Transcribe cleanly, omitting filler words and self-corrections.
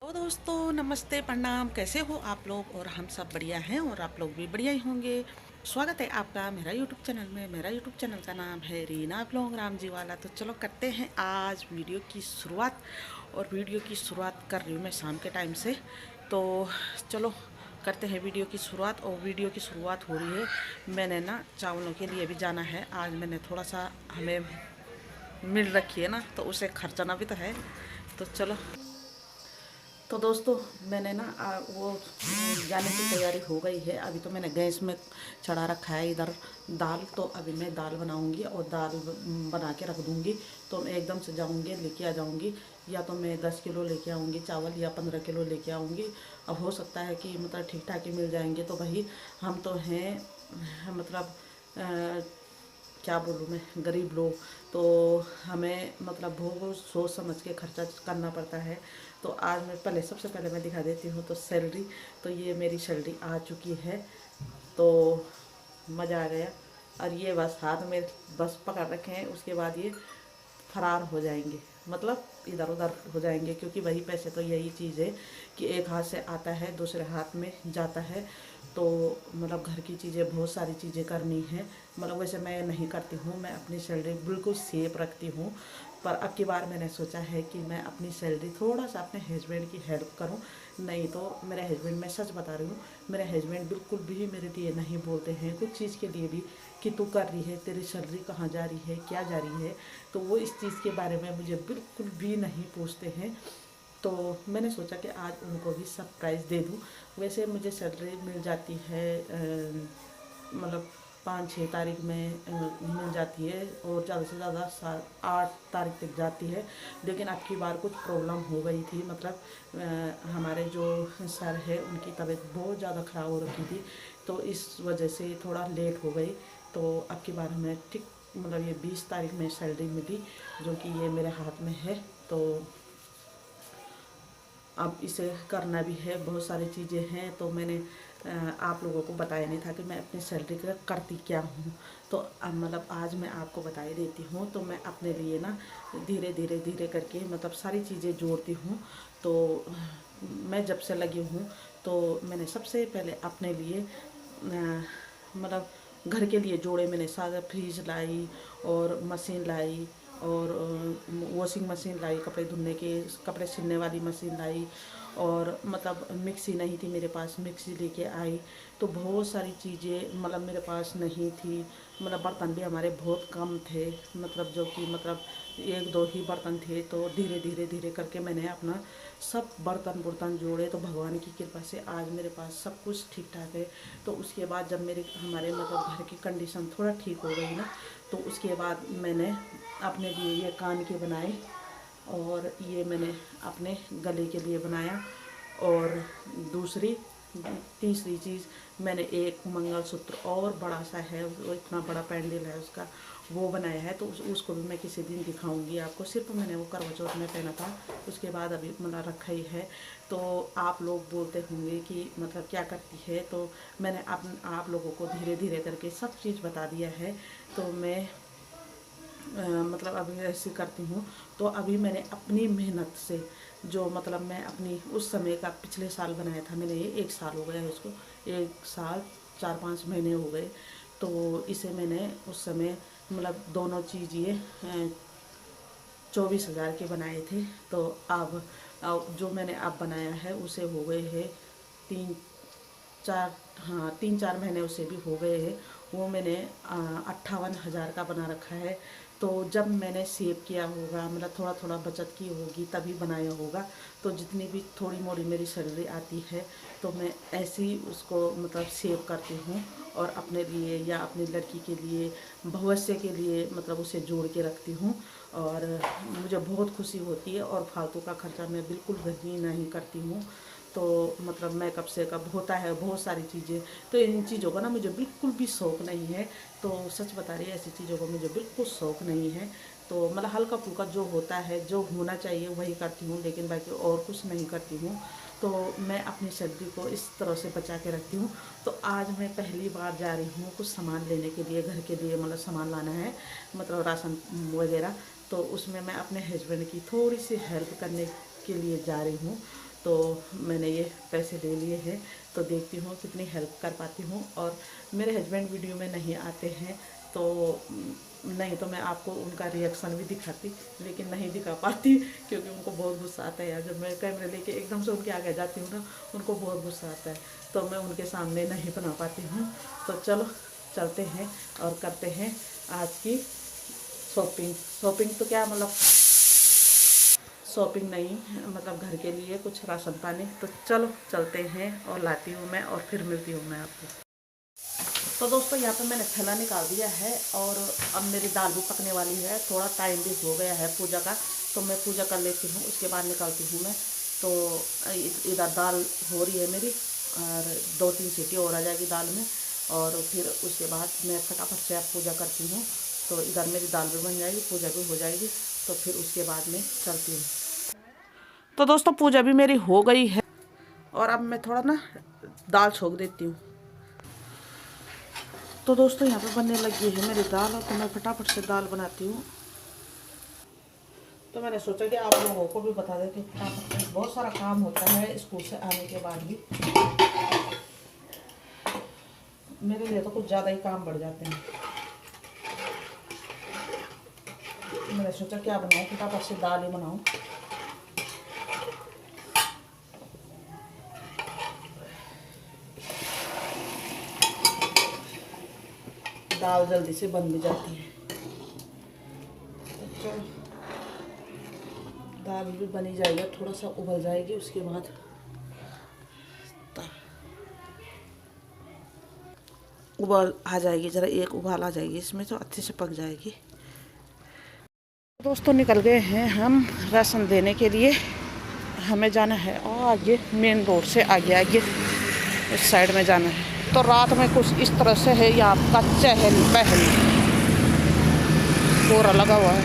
तो दोस्तों नमस्ते प्रणाम, कैसे हो आप लोग। और हम सब बढ़िया हैं और आप लोग भी बढ़िया ही होंगे। स्वागत है आपका मेरा यूट्यूब चैनल में। मेरा यूट्यूब चैनल का नाम है रीना ब्लॉग राम जी वाला। तो चलो करते हैं आज वीडियो की शुरुआत। और वीडियो की शुरुआत कर रही हूँ मैं शाम के टाइम से। तो चलो करते हैं वीडियो की शुरुआत। और वीडियो की शुरुआत हो रही है, मैंने ना चावलों के लिए भी जाना है। आज मैंने थोड़ा सा हमें मिल रखी है ना, तो उसे खर्चना भी तो है। तो चलो। तो दोस्तों मैंने ना वो जाने की तैयारी हो गई है। अभी तो मैंने गैस में चढ़ा रखा है इधर दाल। तो अभी मैं दाल बनाऊंगी और दाल बना के रख दूंगी। तो मैं एकदम से जाऊंगी लेके आ जाऊंगी। या तो मैं 10 किलो लेके आऊँगी चावल या 15 किलो लेके आऊँगी। अब हो सकता है कि मतलब ठीक ठाक ही मिल जाएंगे। तो भाई हम तो हैं मतलब क्या बोलूँ मैं, गरीब लोग। तो हमें मतलब बहुत सोच समझ के खर्चा करना पड़ता है। तो आज मैं पहले सबसे पहले मैं दिखा देती हूँ तो सैलरी। तो ये मेरी सैलरी आ चुकी है। तो मज़ा आ गया। और ये बस हाथ में बस पकड़ रखे हैं, उसके बाद ये फरार हो जाएंगे, मतलब इधर उधर हो जाएंगे। क्योंकि वही पैसे तो यही चीज़ है कि एक हाथ से आता है दूसरे हाथ में जाता है। तो मतलब घर की चीज़ें, बहुत सारी चीज़ें करनी है। मतलब वैसे मैं नहीं करती हूँ, मैं अपनी सैलरी बिल्कुल सेफ रखती हूँ। पर अब की बार मैंने सोचा है कि मैं अपनी सैलरी थोड़ा सा अपने हस्बैंड की हेल्प करूँ। नहीं तो मेरे हस्बैंड, मैं सच बता रही हूँ, मेरे हस्बैंड बिल्कुल भी मेरे लिए नहीं बोलते हैं कुछ चीज़ के लिए भी कि तू कर रही है, तेरी सैलरी कहाँ जा रही है, क्या जा रही है। तो वो इस चीज़ के बारे में मुझे बिल्कुल भी नहीं पूछते हैं। तो मैंने सोचा कि आज उनको भी सरप्राइज़ दे दूँ। वैसे मुझे सैलरी मिल जाती है मतलब 5-6 तारीख में मिल जाती है। और ज़्यादा से ज़्यादा 7-8 तारीख तक जाती है। लेकिन अब की बार कुछ प्रॉब्लम हो गई थी। मतलब हमारे जो सर है उनकी तबीयत बहुत ज़्यादा ख़राब हो रखी थी। तो इस वजह से थोड़ा लेट हो गई। तो अब की बार हमें ठीक मतलब ये 20 तारीख में सैलरी मिली, जो कि ये मेरे हाथ में है। तो अब इसे करना भी है, बहुत सारी चीज़ें हैं। तो मैंने आप लोगों को बताया नहीं था कि मैं अपनी सैलरी का करती क्या हूँ। तो अब मतलब आज मैं आपको बता ही देती हूँ। तो मैं अपने लिए ना धीरे धीरे धीरे करके मतलब सारी चीज़ें जोड़ती हूँ। तो मैं जब से लगी हूँ तो मैंने सबसे पहले अपने लिए मतलब घर के लिए जोड़े। मैंने सारा फ्रिज लाई और मशीन लाई और वॉशिंग मशीन लाई, कपड़े धुलने के, कपड़े सिलने वाली मशीन लाई। और मतलब मिक्सी नहीं थी मेरे पास, मिक्सी लेके आई। तो बहुत सारी चीज़ें मतलब मेरे पास नहीं थी। मतलब बर्तन भी हमारे बहुत कम थे, मतलब जो कि मतलब 1-2 ही बर्तन थे। तो धीरे धीरे धीरे करके मैंने अपना सब बर्तन बुर्तन जोड़े। तो भगवान की कृपा से आज मेरे पास सब कुछ ठीक ठाक है। तो उसके बाद जब मेरे हमारे मतलब घर की कंडीशन थोड़ा ठीक हो गई ना, तो उसके बाद मैंने अपने लिए ये कान के बनाए। और ये मैंने अपने गले के लिए बनाया। और दूसरी तीसरी चीज़, मैंने एक मंगलसूत्र और बड़ा सा है, वो इतना बड़ा पैंडल है उसका, वो बनाया है। तो उसको भी मैं किसी दिन दिखाऊंगी आपको। सिर्फ मैंने वो करवा चौथ में पहना था, उसके बाद अभी मतलब रखा ही है। तो आप लोग बोलते होंगे कि मतलब क्या करती है। तो मैंने आप लोगों को धीरे धीरे करके सब चीज़ बता दिया है। तो मैं मतलब अभी ऐसे करती हूँ। तो अभी मैंने अपनी मेहनत से जो मतलब मैं अपनी उस समय का पिछले साल बनाया था मैंने, ये 1 साल हो गया है उसको, 1 साल 4-5 महीने हो गए। तो इसे मैंने उस समय मतलब दोनों चीज़ ये 24,000 के बनाए थे। तो अब जो मैंने अब बनाया है उसे हो गए हैं 3-4, हाँ 3-4 महीने उसे भी हो गए हैं। वो मैंने 58,000 का बना रखा है। तो जब मैंने सेव किया होगा, मतलब थोड़ा थोड़ा बचत की होगी तभी बनाया होगा। तो जितनी भी थोड़ी मोड़ी मेरी सैलरी आती है तो मैं ऐसे ही उसको मतलब सेव करती हूँ। और अपने लिए या अपनी लड़की के लिए, भविष्य के लिए मतलब उसे जोड़ के रखती हूँ। और मुझे बहुत खुशी होती है। और फालतू का खर्चा मैं बिल्कुल भी नहीं करती हूँ। तो मतलब मेकअप से कब होता है बहुत सारी चीज़ें। तो इन चीज़ों का ना मुझे बिल्कुल भी शौक़ नहीं है। तो सच बता रही है, ऐसी चीज़ों का मुझे बिल्कुल शौक़ नहीं है। तो मतलब हल्का फुल्का जो होता है, जो होना चाहिए वही करती हूँ, लेकिन बाकी और कुछ नहीं करती हूँ। तो मैं अपनी सैलरी को इस तरह से बचा के रखती हूँ। तो आज मैं पहली बार जा रही हूँ कुछ सामान लेने के लिए, घर के लिए मतलब सामान लाना है, मतलब राशन वगैरह। तो उसमें मैं अपने हस्बैंड की थोड़ी सी हेल्प करने के लिए जा रही हूँ। तो मैंने ये पैसे ले लिए हैं। तो देखती हूँ कितनी हेल्प कर पाती हूँ। और मेरे हस्बैंड वीडियो में नहीं आते हैं, तो नहीं तो मैं आपको उनका रिएक्शन भी दिखाती, लेकिन नहीं दिखा पाती क्योंकि उनको बहुत गुस्सा आता है यार। जब मैं कैमरे लेके एकदम से उनके आगे जाती हूँ ना, उनको बहुत गुस्सा आता है, तो मैं उनके सामने नहीं बना पाती हूँ। तो चलो चलते हैं और करते हैं आज की शॉपिंग तो क्या मतलब शॉपिंग नहीं, मतलब घर के लिए कुछ राशन पानी। तो चलो चलते हैं और लाती हूँ मैं, और फिर मिलती हूँ मैं आपको। तो दोस्तों यहाँ पे मैंने थैला निकाल दिया है और अब मेरी दाल भी पकने वाली है। थोड़ा टाइम भी हो गया है पूजा का, तो मैं पूजा कर लेती हूँ, उसके बाद निकालती हूँ मैं। तो इधर दाल हो रही है मेरी, और 2-3 सीटी और आ जाएगी दाल में, और फिर उसके बाद मैं फटाफट से अब पूजा करती हूँ। तो इधर मेरी दाल भी बन जाएगी, पूजा भी हो जाएगी, तो फिर उसके बाद में चलती हूँ। तो दोस्तों पूजा भी मेरी हो गई है, और अब मैं थोड़ा ना दाल छोंक देती हूँ। तो दोस्तों यहाँ पे बनने लगी है मेरी दाल, और तो मैं फटाफट से दाल बनाती हूँ। तो मैंने सोचा कि आप लोगों को भी बता दें कि फटाफट से बहुत सारा काम होता है स्कूल से आने के बाद भी। मेरे लिए तो कुछ ज़्यादा ही काम बढ़ जाते हैं। मैंने सोचा क्या बनाऊँ, फटाफट से दाल ही बनाऊँ। दाल जल्दी से बन भी जाती है। तो चलो दाल भी बनी जाएगी, थोड़ा सा उबल जाएगी, उसके बाद उबाल आ जाएगी, ज़रा एक उबाल आ जाएगी इसमें तो अच्छे से पक जाएगी। दोस्तों निकल गए हैं हम राशन देने के लिए। हमें जाना है और आगे मेन रोड से आगे इस साइड में जाना है। तो रात में कुछ इस तरह से है यहाँ का चहल पहल पूरा लगा हुआ है।